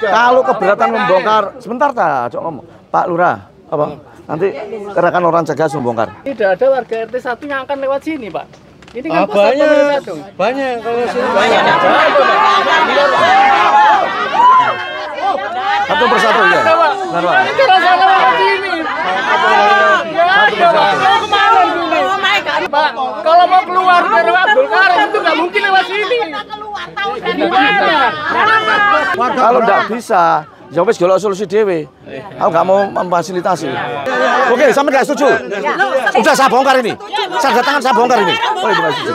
Kalau keberatan membongkar, sebentar tak, cok ngomong. Pak Lurah, apa? Nanti kerahkan orang Cegas membongkar. Tidak ada warga RT 1 yang akan lewat sini, Pak. Ini kan banyak kalau sini banyak. Satu persatu ya. Benar, Pak. Ini rasa lewat sini. Satu persatu. Pak, kalau mau keluar dari Abdul Karim itu nggak mungkin lewat sini. Kalau nggak bisa, ya wis golek solusi dewe. Aku nggak mau memfasilitasi. Oke, sampai nggak setuju? Udah saya bongkar ini. Saya tangan saya bongkar ini. Oh, ibu nggak setuju.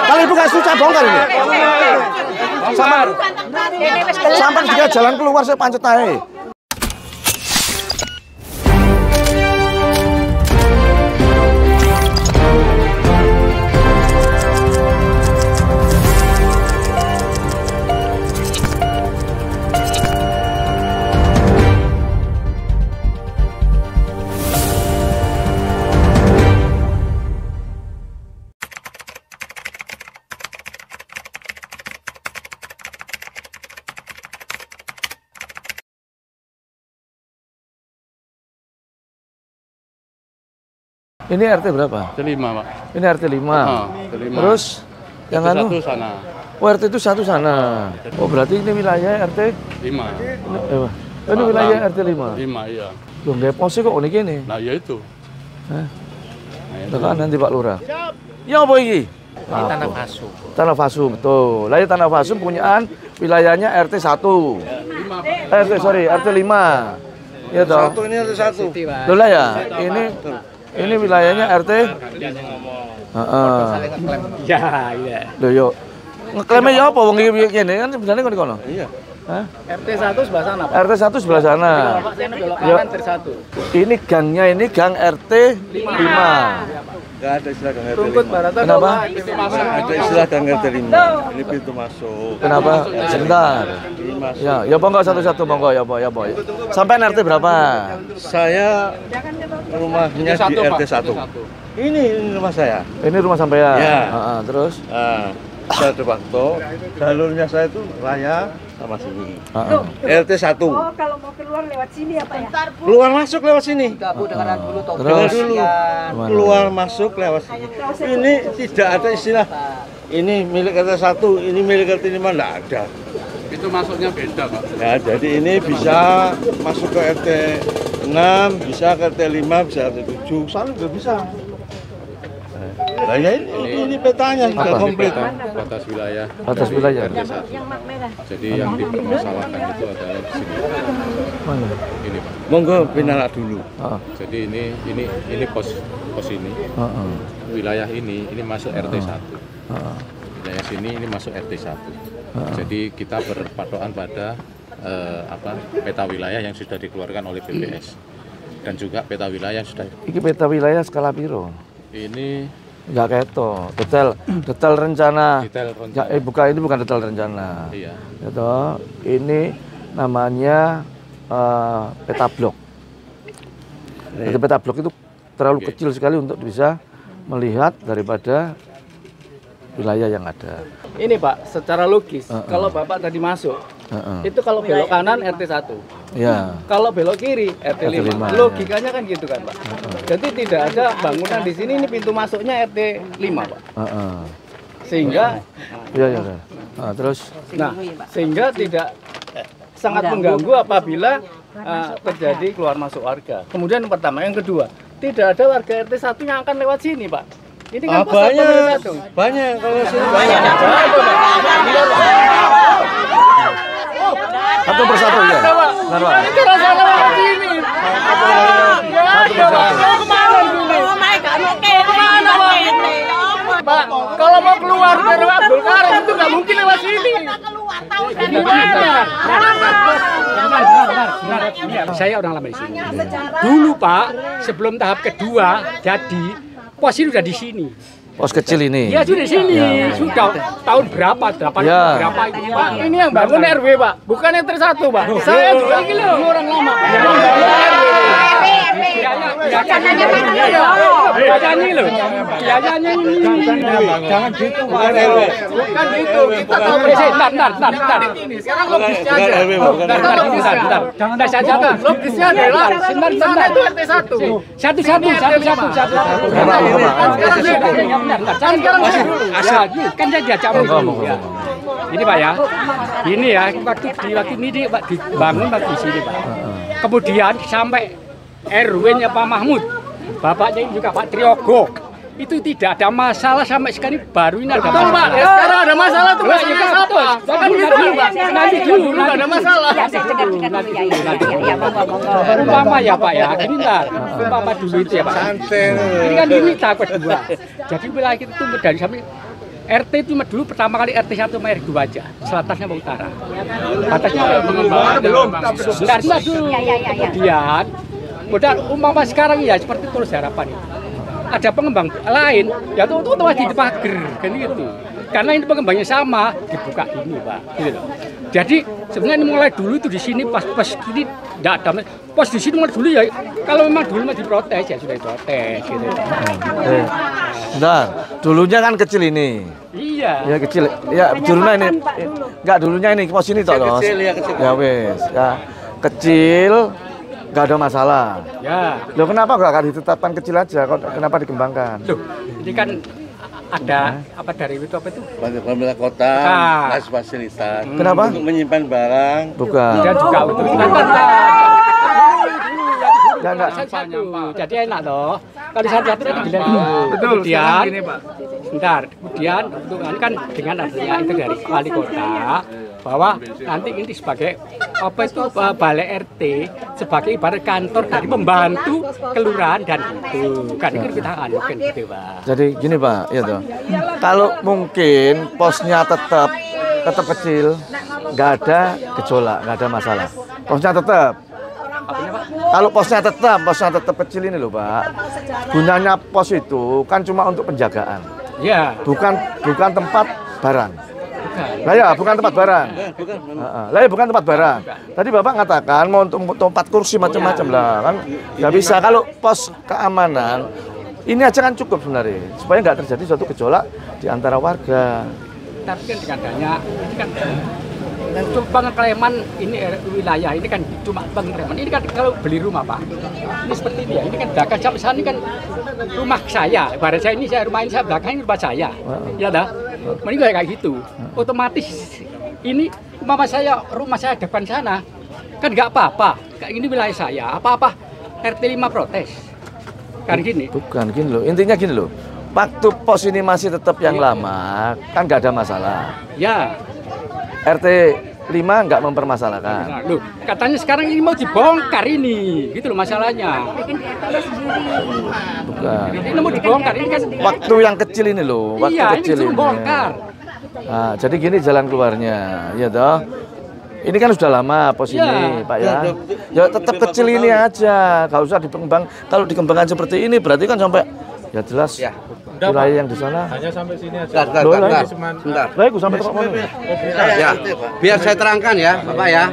Kalau ibu nggak setuju, saya bongkar ini. Sampai jika jalan keluar saya pancet aja. Ini RT berapa? RT 5, Pak. Ini RT 5. Terus yang anu? Satu sana. Oh, RT itu satu sana. Oh, berarti ini wilayah RT 5. Ini wilayah RT 5. 5, iya. Loh, nggak pos kok ini gini. Nah, ya itu. Hah? Tekan nanti Pak Lurah. Ya apa ini? Tanah Fasu. Tanah Fasu, betul. Lah ya Tanah Fasu punyaan wilayahnya RT 1. RT 5. Iya toh? Satu ini RT 1. Loh lah ya, ini wilayahnya RT. Heeh. Ya, iya. Loh yo. Ngeklaimnya ya apa wong iki kene kan sebenarnya kon kono. Iya. Hah? RT 1 sebelah sana, Pak. RT 1 sebelah sana. Pak, saya belok kanan RT 1. Ini gangnya ini gang RT 5. Enggak ada istilah gang RT 5. Rungkut Barata. Kenapa? Ada istilah gang RT 5. Ini pintu masuk. Kenapa? Sebentar. Ya, ya monggo satu-satu monggo ya, Pak, ya, Pak. Sampai RT berapa? Saya rumahnya di RT 1. Ini rumah saya. Ini rumah sampean. Ya. Terus? Saya de facto, jalurnya saya itu raya sama sini. RT 1. Oh, kalau mau keluar lewat sini ya, Pak ya? Keluar masuk lewat sini. Terus? Keluar masuk lewat sini. Ini tidak ada istilah. Ini milik RT 1, ini milik RT 5, enggak ada. Itu masuknya beda, Pak. Ya, jadi ini bisa masuk ke RT 6, bisa ke RT 5, bisa RT 7, sana juga bisa. Nah, ya ini petanya sudah komplit. Batas wilayah. Batas wilayah. Yang mak merah. Jadi yang dipermasalahkan itu adalah di sini. Mana? Ini, Pak. Monggo pindah dulu. Jadi ini pos ini. Wilayah ini masuk RT 1. Wilayah sini ini masuk RT 1. Jadi kita berpatokan pada peta wilayah yang sudah dikeluarkan oleh BPS dan juga peta wilayah yang sudah. Ini peta wilayah skala piro? Ini enggak keto, detail rencana. Ya, ini bukan detail rencana. Iya. Gitu. Ini namanya peta blok. Jadi peta blok itu terlalu kecil sekali untuk bisa melihat daripada wilayah yang ada. Ini Pak, secara logis, kalau Bapak tadi masuk, itu kalau belok kanan RT 1. Ya. Kalau belok kiri RT 5. Logikanya kan gitu kan, Pak. Jadi tidak ada bangunan di sini, ini pintu masuknya RT 5, Pak. Sehingga ya. Terus sehingga tidak sangat mengganggu apabila terjadi keluar masuk warga. Kemudian yang pertama, yang kedua, tidak ada warga RT 1 yang akan lewat sini, Pak. Ini kan banyak kalau sini banyak. Satu persatu ya. Benar, Pak. Ini rasa lewat sini. Satu persatu. Pak, kalau mau keluar dari Abdul Karim itu nggak mungkin lewat sini. Saya orang lama di sini. Dulu Pak, sebelum tahap kedua jadi pos ini sudah di sini. Pos kecil ini. Ya sudah di sini. Sudah tahun berapa? 8 berapa itu Pak? Ini yang bangun RW Pak, bukan RT 1 Pak. Saya juga ini orang lama. Biayanya mana loh? Biayanya loh. Biayanya ini. Jangan gitu, Pak. Bukan gitu. Kita tahu Bentar. Sekarang logisnya aja. Bentar. Jangan saja. Logisnya adalah sebentar itu RT 1. Satu. Kan saya diajak dulu ya. Ini Pak ya. Ini ya waktu ini Pak dibangun waktu sini Pak. Kemudian sampai RW-nya Pak Mahmud, bapaknya juga Pak Triogo. Itu tidak ada masalah sampai sekarang baru ini ada masalah. Pak, ya sekarang ada masalah tuh maksudnya apa? Nanti dulu nggak ada masalah. Umpama ya Pak ya, gini ntar. Umpama dulu itu ya Pak. Ini kan ini tahap kedua. Jadi wilayah kita itu dari sampai RT itu dulu pertama kali RT 1 sama RT 2 aja. Selatasnya ke utara. Batasnya belum. Bentar dulu. Kemudian, umpama sekarang ya seperti Tulus Harapan itu. Ada pengembang lain, ya itu masih dipager, kan gitu. Karena ini pengembangnya sama, dibuka ini Pak. Gitu. Jadi sebenarnya mulai dulu itu di sini pas gini tidak ada. Pos di sini mulai dulu ya, kalau memang dulu masih diprotes ya sudah diprotes. Gitu. Nah, dulunya kan kecil ini. Iya. Ya kecil. Ya dulunya ini. Enggak dulunya ini pos ini toh, Los. Ya wes, ya kecil. Nggak ada masalah. Ya. Loh kenapa nggak ditetapkan kecil aja? Kenapa dikembangkan? Loh, ini kan ada apa dari itu apa itu? Pemerintah kota kasih fasilitas. Kenapa? Untuk menyimpan barang. Bukan. Dan juga untuk jadi enak loh. Kalau satu itu dibilang dulu. Kemudian, bentar. Kemudian kan dengan adanya itu dari wali kota bahwa nanti ini sebagai apa itu balai RT sebagai ibarat kantor dari pembantu kelurahan dan itu kan itu kita anukan gitu Pak. Jadi gini Pak, ya toh. Kalau mungkin posnya tetap kecil, nggak ada gejolak, nggak ada masalah. Posnya tetap. Kalau posnya tetap kecil ini loh Pak. Gunanya pos itu kan cuma untuk penjagaan. Ya. Bukan tempat barang. Lah ya, bukan tempat barang. Lah ya, bukan tempat barang. Tadi Bapak ngatakan mau untuk tempat kursi macam-macam lah kan. Nggak bisa kalau pos keamanan ini aja kan cukup sebenarnya supaya nggak terjadi suatu gejolak di antara warga. Tapi kan dengan adanya ini kan pengklaman ini wilayah ini kan cuma pengklaman. Ini kan kalau beli rumah Pak, ini seperti ini ya. Ini kan belakang sampai sana ini kan rumah saya. Ibarat saya ini rumah ini saya belakang ini rumah saya. Ya dah. Mending kayak gitu. Otomatis ini rumah saya depan sana kan nggak apa-apa. Kayak ini wilayah saya. Apa-apa RT 5 protes. Kan gini. Bukan gini loh. Intinya gini loh. Waktu pos ini masih tetap yang lama, kan nggak ada masalah. Ya. RT 5 nggak mempermasalahkan. Nah, loh, katanya sekarang ini mau dibongkar ini, gitu loh masalahnya. Bukan. Ini mau dibongkar ini kan. Waktu yang kecil ini loh, waktu iya, kecil ini bongkar. Nah, jadi gini jalan keluarnya, ya toh. Ini kan sudah lama pos ini, Pak ya. Ya tetap kecil ini aja, nggak usah dikembang. Kalau dikembangkan seperti ini berarti kan sampai ya jelas. Ya. Wilayah yang di sana hanya sampai sini aja. Sebentar. Baik, sampai ke mana? Ya, biar saya terangkan ya, Bapak ya.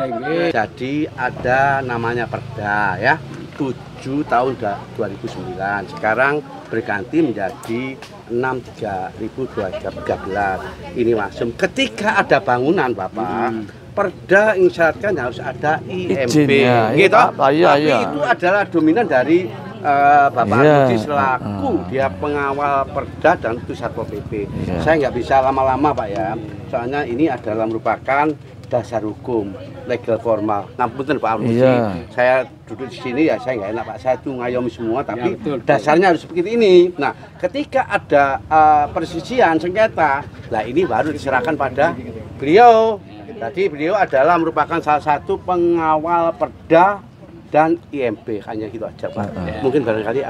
Jadi ada namanya Perda ya, 7 tahun 2009. Sekarang berganti menjadi 6/3/2013. Ini langsung ketika ada bangunan, Bapak. Perda mengisyaratkan harus ada IMB, Izinnya, gitu. Iya. Itu adalah dominan dari Bapak Budi selaku dia pengawal Perda dan itu Satpol PP. Saya nggak bisa lama-lama Pak ya, soalnya ini adalah merupakan dasar hukum legal formal. Ngapunten Pak Almusi, saya duduk di sini ya saya nggak enak Pak, saya tuh ngayomi semua tapi ya, dasarnya harus seperti ini. Nah, ketika ada persisian sengketa, nah ini baru diserahkan pada beliau. Jadi beliau adalah merupakan salah satu pengawal Perda dan IMB, hanya gitu aja Pak. Mungkin barangkali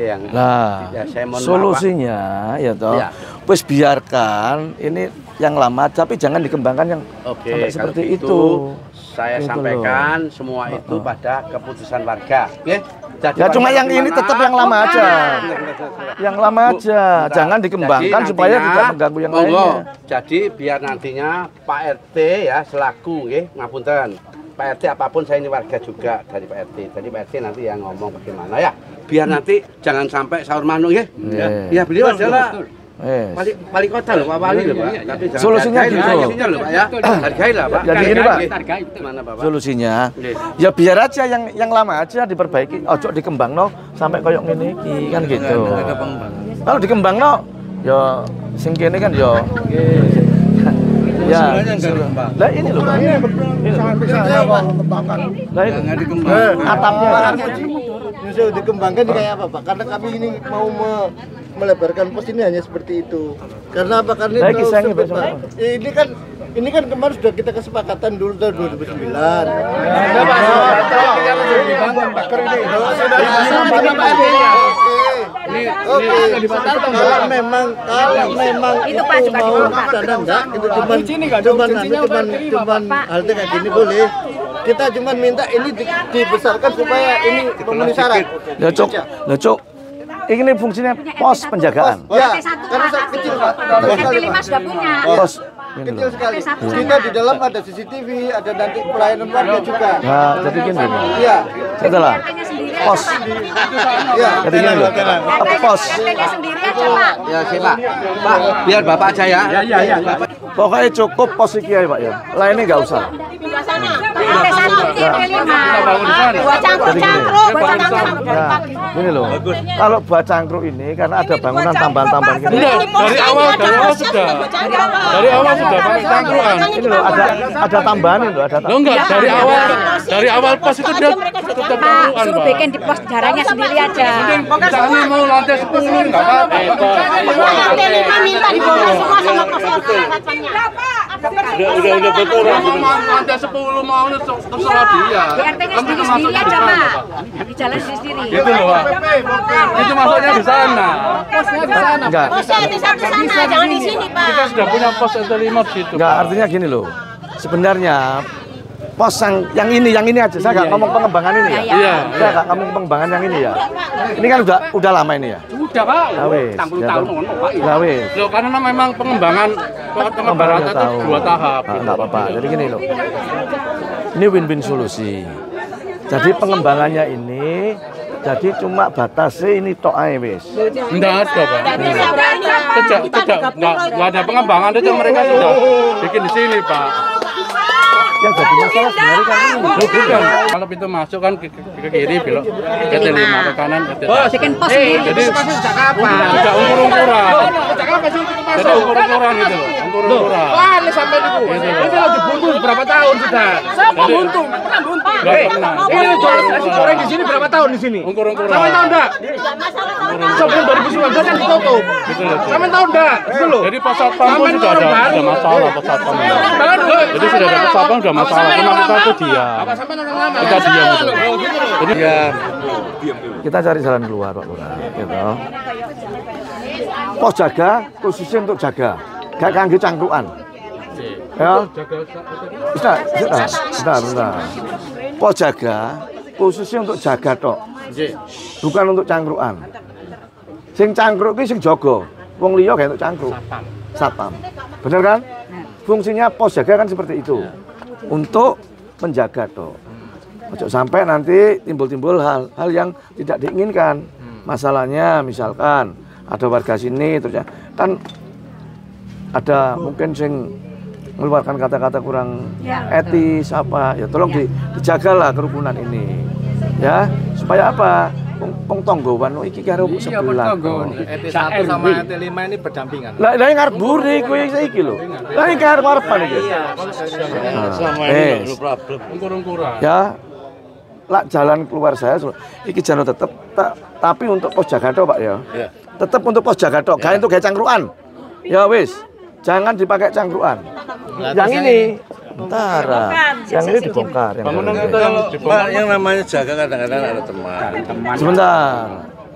yang ya, saya mohon solusinya maaf, ya toh. Wes biarkan ini yang lama tapi jangan dikembangkan yang sampai seperti itu. Saya sampaikan semua itu pada keputusan warga. Jadi ya cuma yang ini tetap yang lama aja. Yang lama aja, jangan dikembangkan supaya tidak mengganggu yang lainnya. Jadi biar nantinya Pak RT ya selaku ngapunten Pak RT apapun saya ini warga juga dari Pak RT. Jadi Pak RT nanti yang ngomong bagaimana ya. Biar nanti jangan sampai sahur manuk ya. Ya beliau adalah wali kota loh, Pak Wali loh Pak. Tapi jangan solusinya gitu loh Pak ya. Hargai lah Pak. Jadi gini Pak. Gimana Pak? Solusinya ya biar aja yang lama aja diperbaiki. Ojo dikembangno sampai koyok ngene iki kan gitu. Kalau dikembangno ya sing kene kan ya ya, lah ini loh Pak. Ini sampai sana kok kembangkan. Lah ini enggak dikembangkan. Atapnya justru dikembangkan kayak apa Pak? Karena kami ini mau melebarkan pos ini hanya seperti itu. Karena apa? Karena ini kan kemarin sudah kita kesepakatan dulu tahun 2009. Kalau memang itu mau sana enggak, itu cuman hal kayak gini boleh. Kita cuma minta ini dibesarkan supaya ini memenuhi syarat. Lah Cuk. Ini fungsinya pos penjagaan. Ya, karena kecil Pak. RT5 sudah punya. Pos kecil sekali. Kita di dalam ada CCTV, ada nanti pelayanan warga juga. Nah, jadi gini. Iya. Setelah pos. Iya. Jadi gini loh. Pos. RT-nya sendiri aja Pak. Ya sih Pak. Pak, biar Bapak aja ya. Iya. Pokoknya cukup pos iki ya Pak ya. Lainnya nggak usah. Buat cangkruk. Nah, ini loh. Kalau buat cangkruk ini karena ada bangunan tambahan-tambahan gini. Dari awal sudah pakai cangkruan. Ini loh ada tambahan ini loh, ada tambahan. Enggak, dari awal pos itu dia tutup cangkruan, Pak. Suruh bikin di pos jaranya sendiri aja. Misalnya mau lantai 10 enggak apa-apa. Lantai 5 minta dibongkar semua sama pos harapannya. Udah betul. Lantai 10 mau terserah dia. Di RT-nya sendiri aja Pak. Di jalan sendiri. Gitu loh, Pak. Itu masuknya di sana. Posnya di sana. Enggak. Posnya di sana, jangan di sini Pak. Kita sudah punya pos RT5 di situ. Enggak, artinya gini loh. Sebenarnya pos yang ini aja. Saya nggak ngomong pengembangan ini ya. Iya. Saya nggak ngomong pengembangan yang ini ya. Ini kan udah lama ini ya. Sudah Pak. Lah wis. 60 tahun ngono Pak. Lah wis. Loh, karena memang pengembangan Pengembangan itu 2 tahap. Enggak apa-apa. Jadi gini loh. Ini win-win solusi. Jadi pengembangannya ini jadi cuma batasnya ini tok ae wis. Enggak ada, Pak. Tidak ada pengembangan itu mereka sudah bikin di sini, Pak. Yang jadi masalah sebenarnya kan ini. Bukan. Kalau pintu masuk kan ke kiri belok RT5 ke kanan RT1. Bikin pos sendiri. Jadi sudah ukur-ukuran. Jadi ukur-ukuran gitu loh. Ukur-ukuran. Wah, ini sampai itu. Ini lagi buntu berapa tahun sudah? Siapa buntu? Pernah buntu. Ini jual nasi goreng di sini berapa tahun di sini? Ukur-ukuran. Sampai tahu enggak? Sebelum 2019 kan ditutup. Sampai tahu enggak? Gitu loh. Jadi pos satpam pun sudah ada masalah pos satpam. Jadi sudah ada pos satpam sudah masalah. Cuma kita tuh diam. Kita diam itu. Jadi Kita cari jalan keluar Pak Lurah, gitu. Pos jaga khususnya untuk jaga, gak kangge cangkruan. Ya. Bentar. Pos jaga khususnya untuk jaga tok. Bukan untuk cangkruan. Sing cangkruk ki sing jaga. Wong liya gak untuk cangkruk. Satpam. Bener kan? Fungsinya pos jaga kan seperti itu. Untuk menjaga tok. Ojo sampai nanti timbul-timbul hal yang tidak diinginkan. Masalahnya misalkan ada warga sini terus kan ada mungkin sing mengeluarkan kata-kata kurang etis apa ya, tolong dijagalah kerukunan ini ya, supaya apa pong tonggowan iki karo sebelah RT1 sama RT5 ini berdampingan. lah ngarep buri kowe saiki lho, lah iki karep-karepan iki Selama ini problem. ukur-ukuran. ya lah jalan keluar saya iki jalan tetep tapi untuk pos jaga tok Pak ya. Tetep untuk pos jaga tok, gak untuk gawe cangkruan. Ya wis, jangan dipakai cangkruan. Yang ini bentar. Yang ini dibongkar. Bangunan kita yang Pak, yang namanya jaga kadang-kadang ada teman. Sebentar.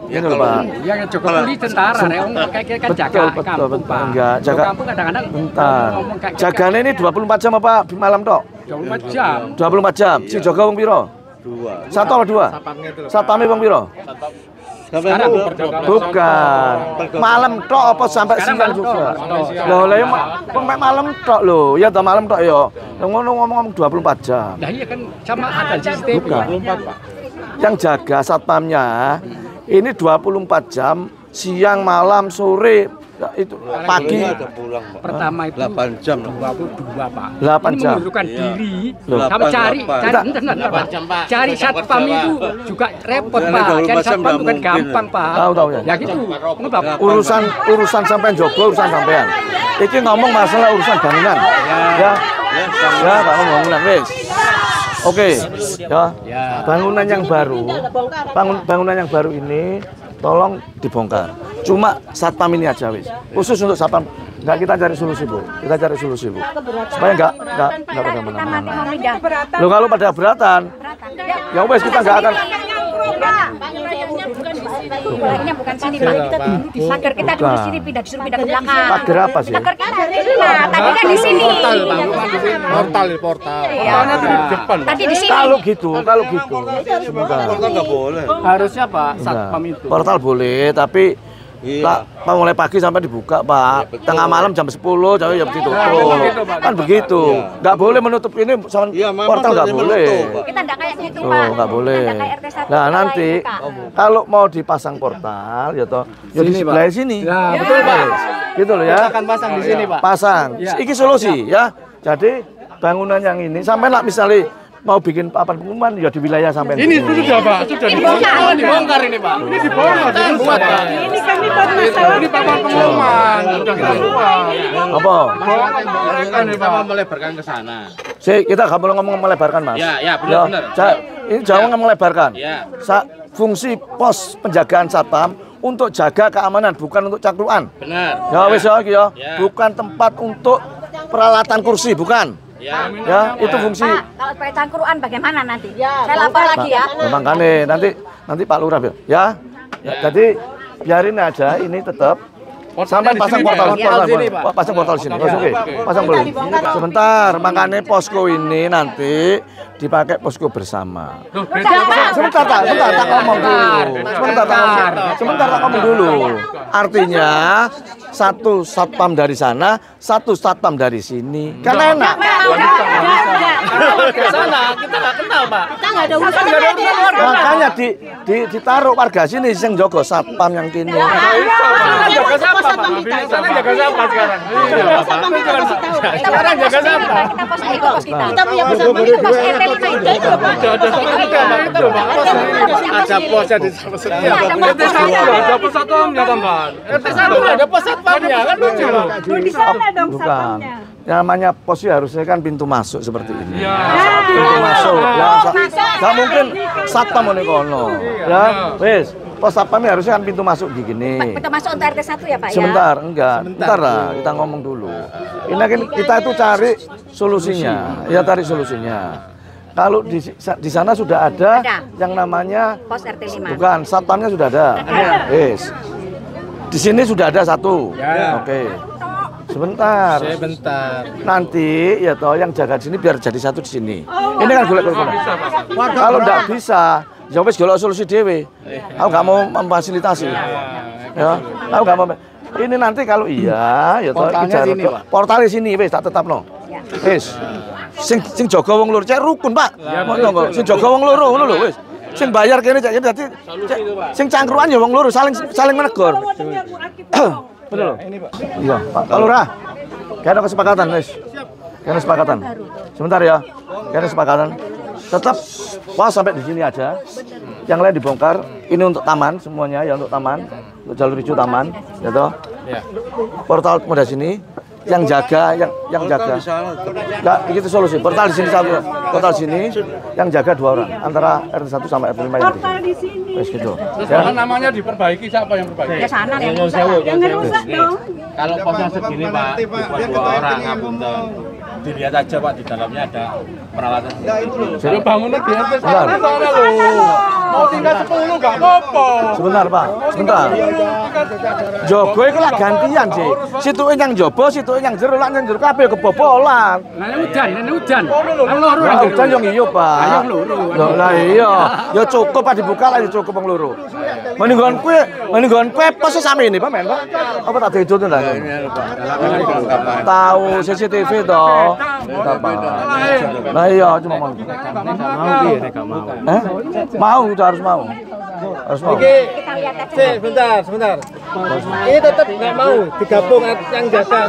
Ini loh Pak. Yang Jokowi tentara, kayak kan jaga kampung Pak. Enggak, jaga. Kampung kadang-kadang Bentar. Jagane ini 24 jam apa malam tok? 24 jam. 24 jam. Si jaga wong piro? 2. Satu apa 2? Satpame wong piro? Sekarang Bukan. Malam tok apa sampai siang juga. Loh, lah sampai malam tok lho. Ya toh malam tok ya. Ngomong 24 jam. Nah iya kan sama ada CCTV. Bukan. Yang jaga satpamnya ini 24 jam, siang, malam, sore, itu pagi. Pertama itu 8 jam. 22 Pak. 8 Ini jam. mengundurkan diri. Loh. Sama cari satpam itu juga repot Pak. Cari satpam bukan gampang Pak. Tahu ya. Ya gitu. Urusan sampean jogo, urusan sampean. Iki ngomong masalah urusan bangunan. Ya. Ya, Pak bangunan wis. Oke. Ya. Bangunan yang baru. Bangunan yang baru ini tolong dibongkar. Cuma satpam ini aja wis. Khusus untuk satpam. Enggak, kita cari solusi, Bu. Kita cari solusi, Bu. Supaya enggak pada mana-mana. Loh, kalau pada beratan, ya wes kita enggak akan. Ini bukan sini, Pak. Kita dulu di pagar, kita dulu di sini disuruh pindah ke belakang. Pagar apa sih? Pagar kita. Nah, tadi kan di sini. Portal. Tadi di sini. Kalau gitu. Sebentar. Portal nggak boleh. Harusnya Pak satpam itu. Portal boleh, tapi Pak, mulai pagi sampai dibuka, Pak. Tengah malam jam 10, jam ditutup. Kan begitu. Nggak boleh menutup ini sama portal, nggak boleh. Kita nggak kayak gitu, Pak. Nggak boleh. Kita nggak kayak RT1 Nah, nanti kalau mau dipasang portal, ya toh, ya di sebelah sini. Nah, betul Pak. Gitu loh ya. Kita akan pasang di sini Pak. Pasang. Iki solusi ya. Jadi bangunan yang ini sampai lah misalnya mau bikin papan pengumuman ya di wilayah sampai Ini sudah Pak, sudah dibongkar ini Pak. Ini dibongkar, buat Pak. Ini kami buat masalah. Ini papan pengumuman, sudah kita buat. apa? Kan kita mau melebarkan ke sana. Kita nggak boleh ngomong melebarkan, Mas. Ya, benar. Ini jangan melebarkan. Ya. Fungsi pos penjagaan satpam untuk jaga keamanan, bukan untuk cangkruan. Benar. Ya wis ya, Ya. bukan tempat untuk peralatan kursi, bukan. Ya. Ya, itu fungsi. Pak, kalau pakai cangkruan bagaimana nanti? Saya lapor lagi ya. Makanya nanti Pak Lurah ya. Jadi biarin aja ini tetap sampai pasang portal pasang portal sini. Oke. Pasang boleh. Sebentar, makanya posko ini nanti dipakai posko bersama. Sebentar tak ngomong dulu. Sebentar tak ngomong dulu. Artinya satu satpam dari sana, satu satpam dari sini. Kan enak. Ke sana kita nggak kenal Pak. Kita nggak ada urusan. Makanya ditaruh warga sini yang jogo satpam yang kini. Jaga sampah Pak. Sana jaga sampah sekarang. Sekarang jaga sampah. Kita pos itu pos kita. Kita punya pos apa? Itu pos RT 5 itu. Ada posnya di setiap RT 1 ada pos satpamnya tambahan. RT 1 ada pos satpamnya kan lucu loh. Di sana dong Bukan. satpamnya. Namanya pos harusnya kan pintu masuk seperti ini. Ya. Pintu masuk. Ya, nggak mungkin satpam ini kono. Ya, wis. Pos satpam harusnya kan pintu masuk gini. Kita masuk untuk RT 1 ya Pak ya? Sebentar, enggak. Bentar lah, kita ngomong dulu. Ini kan kita itu cari solusinya. Ya, cari solusinya. Kalau di sana sudah ada yang namanya Pos RT 5. bukan, satpamnya sudah ada. Wis. Di sini sudah ada satu. Oke. Sebentar. Nanti ya toh yang jaga di sini biar jadi satu di sini. Ini kan golek-golek. Kalau enggak bisa, ya wis golek solusi dhewe. Aku nggak mau memfasilitasi. Ya, aku nggak mau. Ini nanti kalau iya, ya toh portalnya sini wis tak tetapno. Wis. Sing jaga wong loro, cek rukun, Pak. Ngono sing jaga wong loro ngono lho wis. Sing bayar kene cek dadi sing cangkruan ya wong loro saling menegur. Betul loh. Ini Pak. Iya, Pak Lurah. Kayaknya kesepakatan, wis. Kayaknya kesepakatan. Sebentar ya. Kayaknya kesepakatan. Tetap pas sampai di sini aja. Yang lain dibongkar. Ini untuk taman semuanya, ya untuk taman, untuk jalur hijau taman, ya toh. Portal mudah sini. Yang jaga, yang jaga. Enggak, itu solusi. Portal di sini satu, portal sini, yang jaga 2 orang antara RT 1 sampai RT 5 yang di sini. Wes gitu. Ya. Namanya diperbaiki, siapa yang perbaiki? Ya sana yang rusak dong. Kalau posnya segini Pak, buat 2 orang ngapunten. dilihat aja Pak, di dalamnya ada peralatan. Jadi bangunnya di RT sana loh. Mau tinggal 10 nggak apa-apa. Sebentar Pak, sebentar. Jogo itu lah gantian sih. Situ yang jobo, situ yang jero, lah yang jero kabeh kebobolan. Nah, hujan. Lah hujan yang iya Pak. Lah iya, ya cukup Pak dibuka lah, ya cukup wong loro. Mendingan kue pos sami ini Pak men Pak. Apa tak tidur tuh lah? Tahu CCTV toh. Nah iya cuma mau. Mau harus mau. Kita lihat aja. Sebentar. Ini tetap nggak mau digabung yang jaga.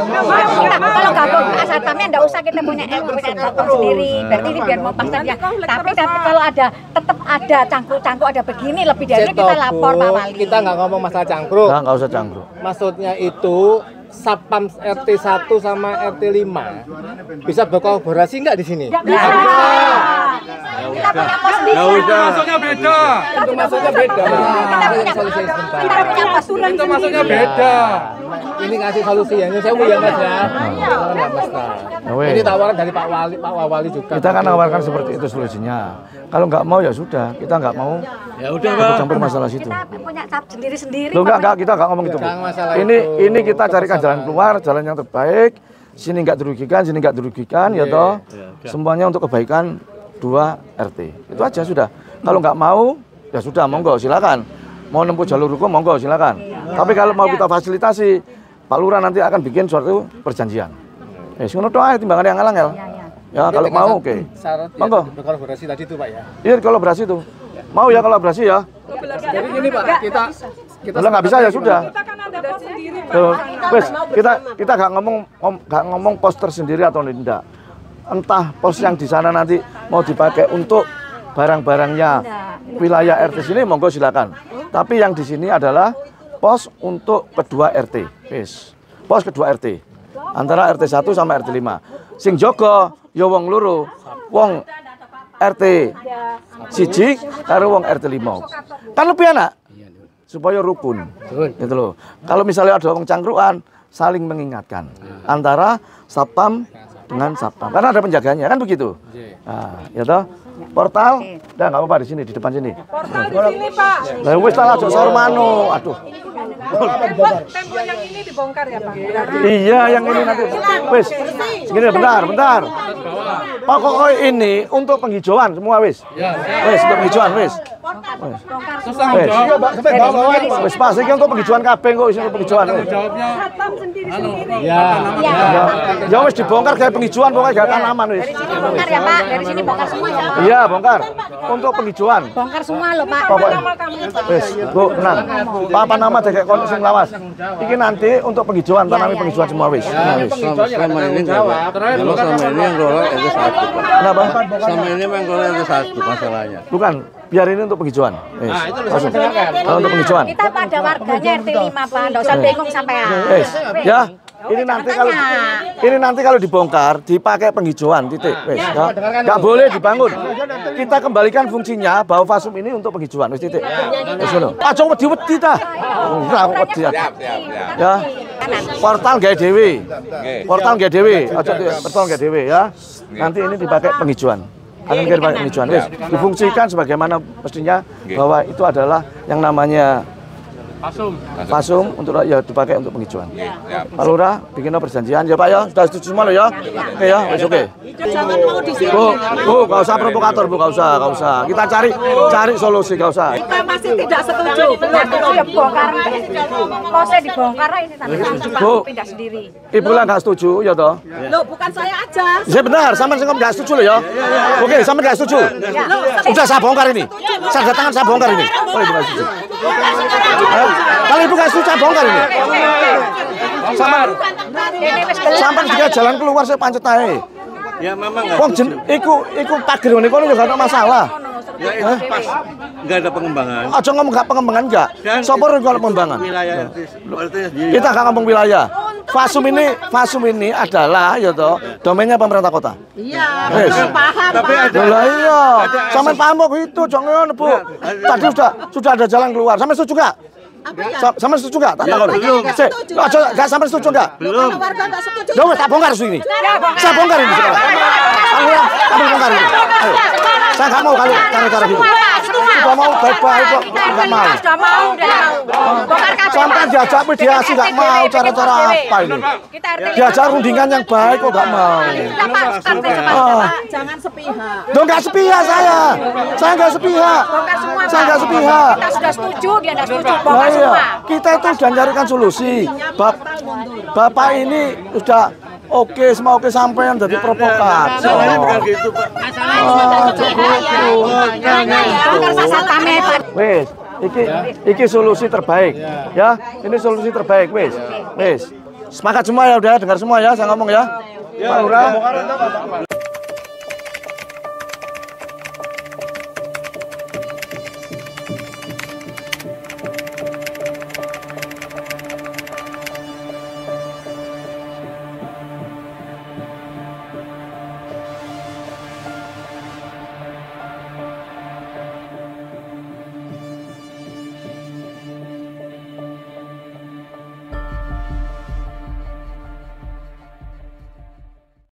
Kalau gabung satpamnya nggak usah kita punya satpam sendiri. Berarti ini biar mau pasang ya. Tapi kalau ada tetap ada cangkruk ada begini lebih dari itu kita lapor Pak Wali. Kita nggak ngomong masalah cangkruk. Nggak usah cangkruk. Maksudnya itu Satpam RT 1 sama RT 5 bisa berkolaborasi nggak di sini? Bisa. Kita punya pos bisa. Masuknya beda. Itu maksudnya beda. Kita punya pos. Itu masuknya beda. Ini kasih solusi ya. Ini saya ya Mas ya. Ini tawaran dari Pak Wali juga. Kita kan nawarkan seperti itu solusinya. Kalau nggak mau ya sudah, kita nggak mau. Ya udah Pak. Campur masalah situ. Kita punya sendiri-sendiri. Loh enggak, kita nggak ngomong itu. Ini kita carikan jalan keluar, jalan yang terbaik. Sini nggak dirugikan, ya toh. Semuanya untuk kebaikan 2 RT. Itu aja sudah. Kalau nggak mau, ya sudah, monggo silakan. Mau nempuh jalur hukum, monggo silakan. Tapi kalau mau kita fasilitasi, Pak Lurah nanti akan bikin suatu perjanjian. Ngono tok ae timbangan yang ngalang ya. Ya kalau mau oke. Monggo. Berkolaborasi tadi itu Pak ya. Iya kolaborasi tuh. Mau ya kolaborasi ya. Jadi gini Pak, kita kalau nggak bisa ya sudah. Wes kita nggak ngomong pos tersendiri atau tidak. Entah pos yang di sana nanti mau dipakai untuk barang-barangnya wilayah RT sini monggo silakan. Tapi yang di sini adalah pos untuk kedua RT. Wes. Pos kedua RT. Antara RT 1 sama RT 5. Sing jogo ya wong loro. Wong RT siji karo wong RT 5. Kan lebih enak. Supaya rukun. Gitu loh. Kalau misalnya ada wong cangkruan, saling mengingatkan antara satpam dengan satpam. Karena ada penjaganya, kan begitu. Nah, ya toh. Portal, udah nggak apa-apa di sini, di depan sini. Portal di sini Pak. Lah wis tak aja sormano. Aduh. Tembok yang ini dibongkar ya Pak? Iya, yang ini nanti. Wis. Segini bentar. Pokoknya ini untuk penghijauan semua wis. Wis untuk penghijauan wis. Wis pas iki untuk penghijauan kabeh kok iso penghijauan. Satpam sendiri-sendiri. Ya wis dibongkar kayak penghijauan pokoknya gak tanaman wis. Dari sini bongkar ya Pak, dari sini bongkar semua ya. Iya, bongkar. Untuk penghijauan. Bongkar semua loh Pak. Pokoknya. Wis, Bu, tenang. Apa nama dek kon sing lawas. Iki nanti untuk penghijauan, tanami penghijauan semua wis. Wis. Sama ini enggak. Kalau sama ini yang kelola RT 1. Kenapa? Sama ini yang kelola RT 1 masalahnya. Bukan, biar ini untuk penghijauan. Langsung. Kalau untuk penghijauan. Kita pada warganya RT 5 Pak, enggak usah bingung sampean. Ya. Ini nanti kalau dibongkar dipakai penghijauan titik. Wes, ya. Nggak boleh dibangun. Kita kembalikan fungsinya bahwa fasum ini untuk penghijauan. Wes titik. Wes ngono. Aja wedi-wedi ta. Ora wedi. Ya. Portal gawe dhewe. Portal gawe dhewe. Aja portal gawe dhewe ya. Nanti ini dipakai penghijauan. Akan dipakai penghijauan. Wes, difungsikan sebagaimana mestinya bahwa itu adalah yang namanya Fasum untuk ya dipakai untuk penghijauan. Pak Lurah bikin perjanjian ya Pak ya, sudah setuju semua loh ya. Oke ya, wes oke. Jangan mau di sini. Bu, nggak usah provokator Bu, nggak usah. Kita cari solusi, nggak usah. Kita masih tidak setuju. Ya bongkar. Posnya dibongkar ini sampai Bu, pindah sendiri. Ibu lah nggak setuju ya toh? Loh, bukan saya aja. Ya benar, sama sing nggak setuju loh ya. Oke, sama nggak setuju. Udah saya bongkar ini. Saya tangan saya bongkar ini. Oh ibu nggak setuju. Kalau ibu nggak setuju saya bongkar ini. Sampai juga jalan keluar saya pancet aja. Ya memang Wong iku pager ngene kono ya gak ada masalah. Ya itu pas enggak ada pengembangan. Aja ngomong gak pengembangan enggak. Sapa kalau pengembangan? Wilayah Kita gak ngomong wilayah. Fasum ini adalah ya toh domainnya pemerintah kota. Iya, paham. Tapi ada iya. Sampeyan paham kok itu, jangan ngono, Bu. Tadi sudah ada jalan keluar. Sampeyan setuju gak? Sama setuju nggak? Tak tahu. Nggak sampai setuju nggak? Belum. Warga nggak setuju. Dong, tak bongkar ini. Saya bongkar ini sekarang. Ambil bongkar ini. Ayo. Saya nggak mau kalau cara-cara gitu. Sudah mau baik-baik kok nggak mau. Sudah mau, Sampai diajak mediasi nggak mau, cara-cara apa ini? Diajak rundingan yang baik kok nggak mau. Jangan sepihak. Dong nggak sepihak saya nggak sepihak. Saya nggak sepihak. Kita sudah setuju, dia nggak setuju. Nah, Bongkar iya. semua. Kita itu sudah carikan solusi. Bapak ini sudah oke, semua oke sampean jadi provokator. Wes, iki solusi terbaik, ya. Ini solusi terbaik, wes. Semangat semua ya, udah dengar semua ya, saya ngomong ya. Pak Lurah.